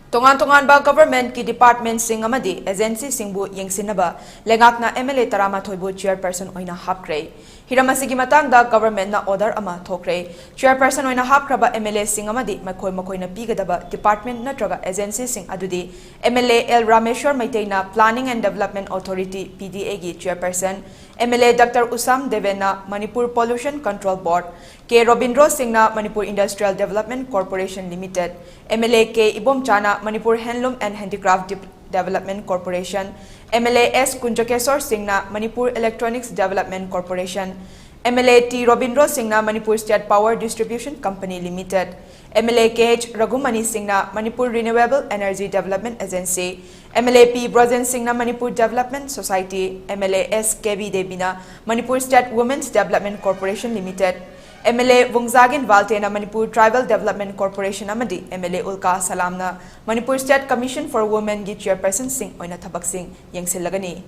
Tongan-tongan government ki department sing amadi agency singbu yengsinaba lengakna MLA tarama thoibu chairperson oina hapkre hiramasi gi matang da government na order ama thokre chairperson oina hapkraba MLA sing amadi makoi na pigadaba department natraga agency sing adudi MLA L Rameshwar Maiteina Planning and Development Authority PDA gi chairperson MLA Dr. Usam Devena Manipur Pollution Control Board K. Robindro Singna Manipur Industrial Development Corporation Limited MLA K. Ibom Chana Manipur Handloom and Handicraft Development Corporation MLA S. Kunjakesor Singna Manipur Electronics Development Corporation MLA T. Robindro Singna Manipur State Power Distribution Company Limited MLA K. H. Raghumani Singna Manipur Renewable Energy Development Agency MLA P. Brazen Singna Manipur Development Society MLA S. K.V. Debina Manipur State Women's Development Corporation Limited MLA Wungzagin Valtena Manipur Tribal Development Corporation Amadi MLA Ulka Salamna Manipur State Commission for Women gi Chairperson Singh Oina Thabak Singh Yengsilagani